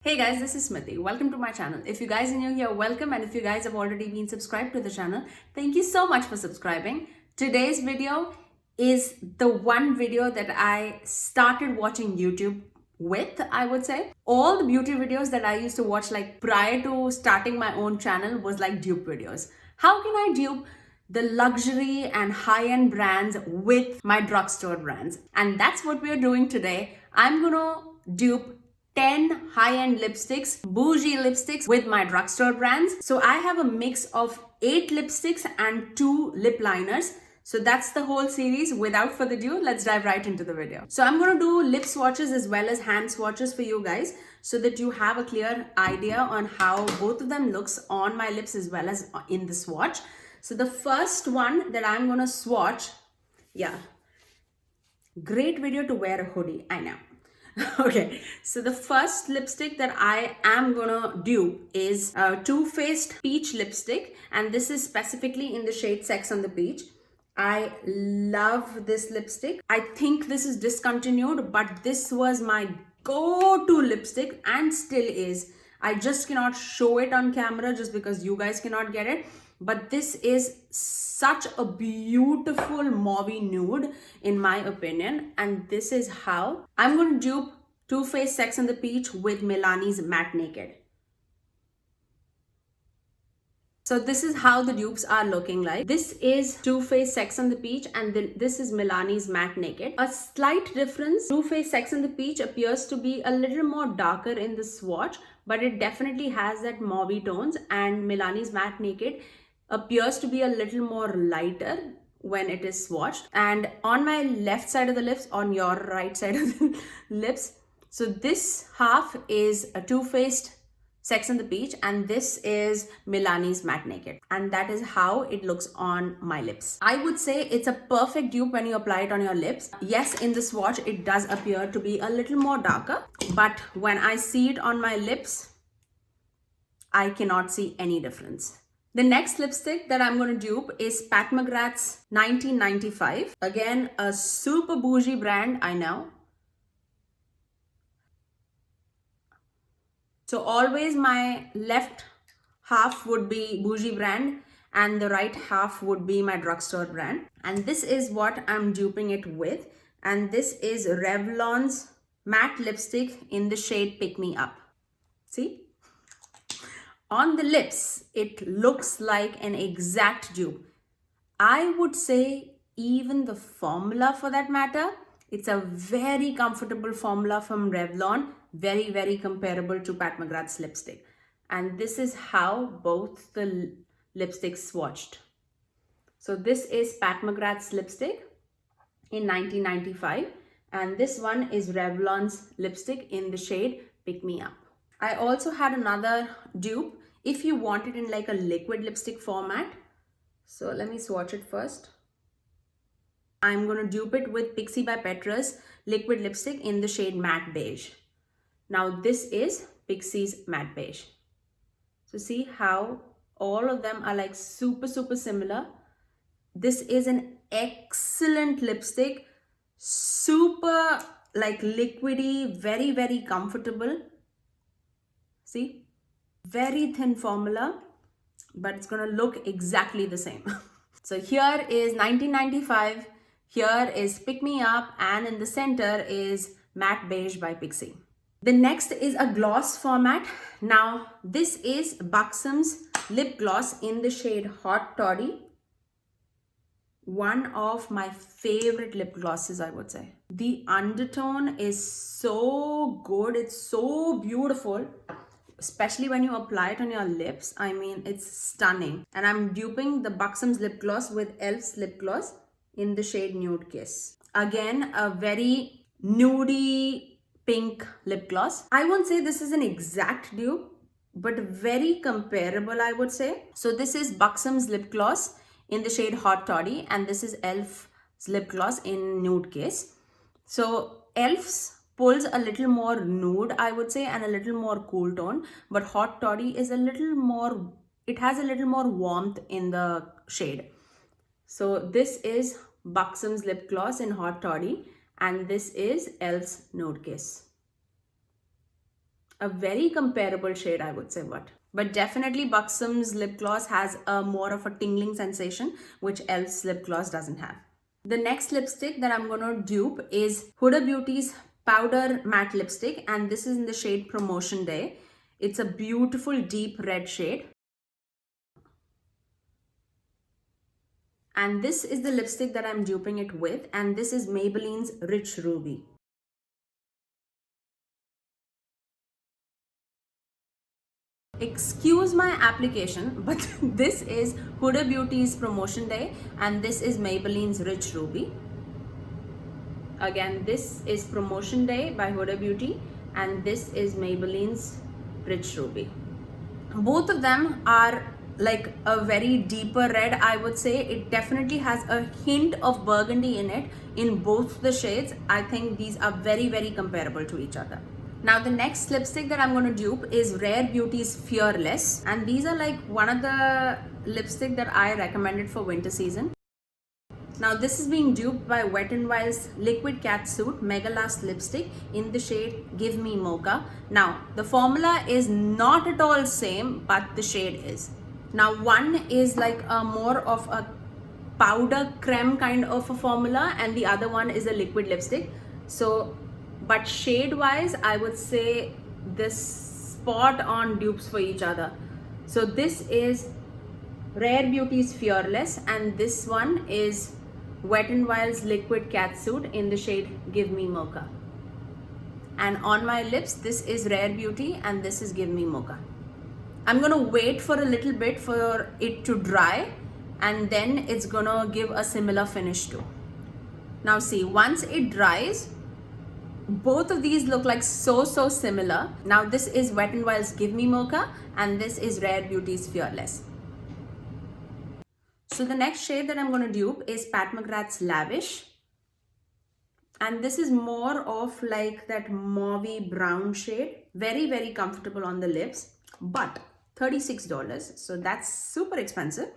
Hey guys, this is Smithy. Welcome to my channel. If you guys are new here, welcome, and if you guys have already been subscribed to the channel, thank you so much for subscribing. Today's video is the one video that I started watching YouTube with, I would say. All the beauty videos that I used to watch like prior to starting my own channel was like dupe videos. How can I dupe the luxury and high-end brands with my drugstore brands? And that's what we're doing today. I'm gonna dupe 10 high-end lipsticks, bougie lipsticks with my drugstore brands. So I have a mix of 8 lipsticks and 2 lip liners. So that's the whole series. Without further ado, let's dive right into the video. So I'm going to do lip swatches as well as hand swatches for you guys so that you have a clear idea on how both of them looks on my lips as well as in the swatch. So the first one that I'm going to swatch, great video to wear a hoodie, I know. Okay, so the first lipstick that I am gonna dupe is Too Faced Peach lipstick, and this is specifically in the shade Sex on the Beach. I love this lipstick. I think this is discontinued, but this was my go-to lipstick and still is. I just cannot show it on camera just because you guys cannot get it. But this is such a beautiful mauvey nude in my opinion. And this is how I'm going to dupe Too Faced Sex on the Beach with Milani's Matte Naked. So this is how the dupes are looking like. This is Too Faced Sex on the Beach and this is Milani's Matte Naked. A slight difference, Too Faced Sex on the Beach appears to be a little more darker in the swatch, but it definitely has that mauvey tones, and Milani's Matte Naked appears to be a little more lighter when it is swatched. And on my left side of the lips, on your right side of the lips, so this half is a Too Faced Sex on the Beach and this is Milani's Matte Naked, and that is how it looks on my lips. I would say it's a perfect dupe when you apply it on your lips. Yes, in the swatch it does appear to be a little more darker, but when I see it on my lips, I cannot see any difference. The next lipstick that I'm going to dupe is Pat McGrath's 1995. Again, a super bougie brand, I know. So always my left half would be bougie brand and the right half would be my drugstore brand. And this is what I'm duping it with. And this is Revlon's matte lipstick in the shade Pick Me Up. See? On the lips, it looks like an exact dupe. I would say even the formula for that matter, it's a very comfortable formula from Revlon, very, very comparable to Pat McGrath's lipstick. And this is how both the lipsticks swatched. So this is Pat McGrath's lipstick in 1995, and this one is Revlon's lipstick in the shade Pick Me Up. I also had another dupe if you want it in like a liquid lipstick format. So let me swatch it first. I'm going to dupe it with Pixi by Petra's liquid lipstick in the shade Matte Beige. Now this is Pixi's Matte Beige. So see how all of them are like super similar. This is an excellent lipstick, super like liquidy, very comfortable. See, very thin formula, but it's gonna look exactly the same. So here is 1995, here is Pick Me Up, and in the center is Matte Beige by Pixi. The next is a gloss format. Now this is Buxom's lip gloss in the shade Hot Toddy. One of my favorite lip glosses, I would say. The undertone is so good, it's so beautiful. Especially when you apply it on your lips, I mean, it's stunning. And I'm duping the Buxom's lip gloss with Elf's lip gloss in the shade Nude Kiss. Again, a very nudie pink lip gloss. I won't say this is an exact dupe, but very comparable, I would say. So this is Buxom's lip gloss in the shade Hot Toddy, and this is Elf's lip gloss in Nude Kiss. So Elf's pulls a little more nude, I would say, and a little more cool tone, but Hot Toddy is a little more, it has a little more warmth in the shade. So this is Buxom's lip gloss in Hot Toddy, and this is Elf's Nude Kiss. a very comparable shade, I would say, but definitely Buxom's lip gloss has a more of a tingling sensation, which Elf's lip gloss doesn't have. The next lipstick that I'm going to dupe is Huda Beauty's Powder Matte Lipstick, and this is in the shade Promotion Day. It's a beautiful deep red shade. And this is the lipstick that I'm duping it with, and this is Maybelline's Rich Ruby. Excuse my application, but this is Huda Beauty's Promotion Day, and this is Maybelline's Rich Ruby. Again, this is Promotion Day by Huda Beauty, and this is Maybelline's Rich Ruby. Both of them are like a very deeper red, I would say. It definitely has a hint of burgundy in it in both the shades. I think these are very, very comparable to each other. Now the next lipstick that I'm going to dupe is Rare Beauty's Fearless, and these are like one of the lipstick that I recommended for winter season. Now this is being duped by Wet n Wild's Liquid Catsuit Mega Last lipstick in the shade Give Me Mocha. Now the formula is not at all same, but the shade is. Now one is like a more of a powder creme kind of a formula, and the other one is a liquid lipstick. So but shade wise, I would say this spot on dupes for each other. So this is Rare Beauty's Fearless, and this one is Wet n Wild's Liquid Catsuit in the shade Give Me Mocha. And on my lips, this is Rare Beauty and this is Give Me Mocha. I'm gonna wait for a little bit for it to dry, and then it's gonna give a similar finish too. Now see, once it dries, both of these look like so similar. Now this is Wet n Wild's Give Me Mocha and this is Rare Beauty's Fearless. So the next shade that I'm going to dupe is Pat McGrath's Lavish, and this is more of like that mauvey brown shade. Very comfortable on the lips, but $36, so that's super expensive.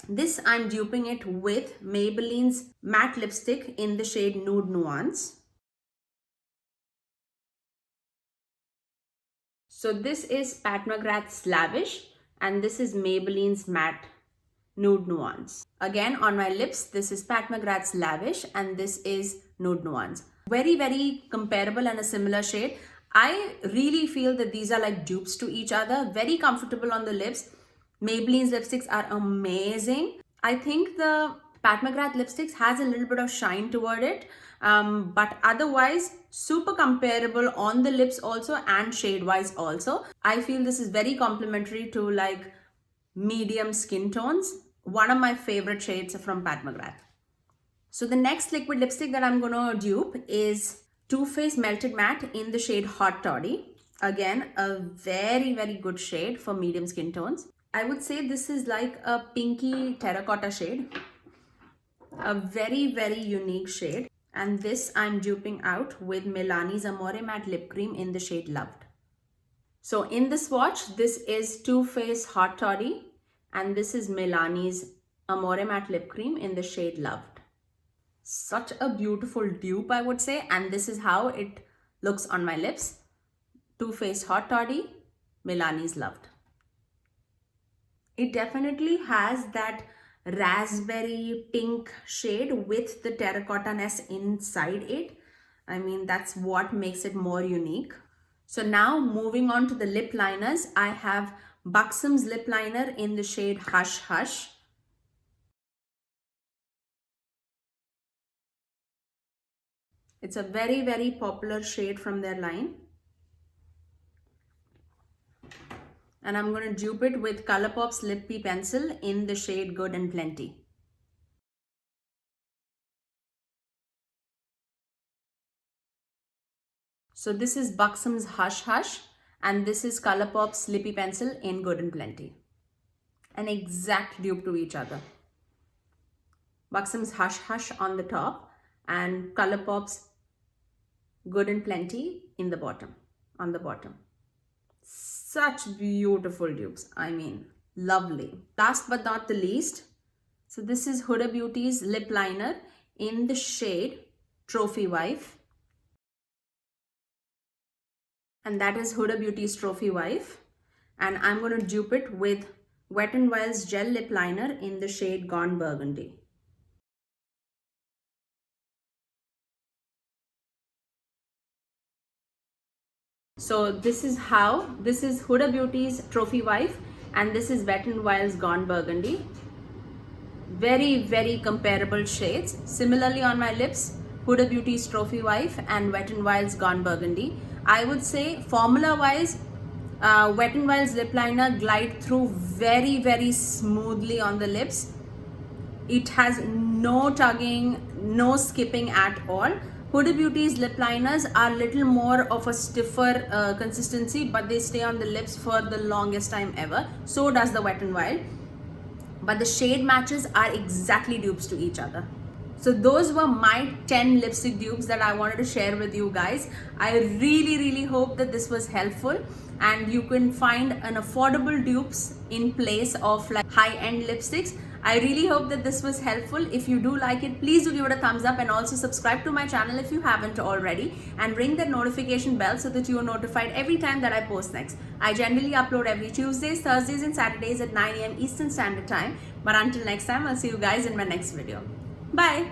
This I'm duping it with Maybelline's matte lipstick in the shade Nude Nuance. So this is Pat McGrath's Lavish and this is Maybelline's matte Nude Nuance. Again, on my lips, this is Pat McGrath's Lavish and this is Nude Nuance. Very comparable and a similar shade. I really feel that these are like dupes to each other. Very comfortable on the lips. Maybelline's lipsticks are amazing. I think the Pat McGrath lipsticks has a little bit of shine toward it. But otherwise super comparable on the lips also and shade wise also. I feel this is very complimentary to like medium skin tones. One of my favorite shades from Pat McGrath. So the next liquid lipstick that I'm gonna dupe is Too Faced Melted Matte in the shade Hot Toddy. Again, a very good shade for medium skin tones. I would say this is like a pinky terracotta shade. A very unique shade. And this I'm duping out with Milani's Amore Matte Lip Cream in the shade Loved. So in the swatch, this is Too Faced Hot Toddy and this is Milani's Amore Matte Lip Cream in the shade Loved. Such a beautiful dupe, I would say, and this is how it looks on my lips. Too Faced Hot Toddy, Milani's Loved. It definitely has that raspberry pink shade with the terracotta-ness inside it. I mean, that's what makes it more unique. So now moving on to the lip liners, I have Buxom's lip liner in the shade Hush Hush. It's a very popular shade from their line. And I'm going to dupe it with Colourpop's Lippy Pencil in the shade Good and Plenty. So this is Buxom's Hush Hush and this is Colourpop's Lippy Pencil in Good and Plenty. An exact dupe to each other. Buxom's Hush Hush on the top and Colourpop's Good and Plenty in the bottom, on the bottom. Such beautiful dupes. I mean, lovely. Last but not the least, so this is Huda Beauty's lip liner in the shade Trophy Wife. and that is Huda Beauty's Trophy Wife. And I'm going to dupe it with Wet n Wild's Gel Lip Liner in the shade Gone Burgundy. So this is Huda Beauty's Trophy Wife, and this is Wet n Wild's Gone Burgundy. Very, very comparable shades. Similarly on my lips, Huda Beauty's Trophy Wife and Wet n Wild's Gone Burgundy. I would say formula wise, Wet n Wild's lip liner glide through very, very smoothly on the lips. It has no tugging, no skipping at all. Huda Beauty's lip liners are a little more of a stiffer consistency, but they stay on the lips for the longest time ever. So does the Wet n Wild. But the shade matches are exactly dupes to each other. So those were my 10 lipstick dupes that I wanted to share with you guys. I really hope that this was helpful, and you can find an affordable dupes in place of like high-end lipsticks. I really hope that this was helpful. If you do like it, please do give it a thumbs up, and also subscribe to my channel if you haven't already, and ring that notification bell so that you are notified every time that I post next. I generally upload every Tuesdays, Thursdays and Saturdays at 9 AM Eastern Standard Time. But until next time, I'll see you guys in my next video. Bye!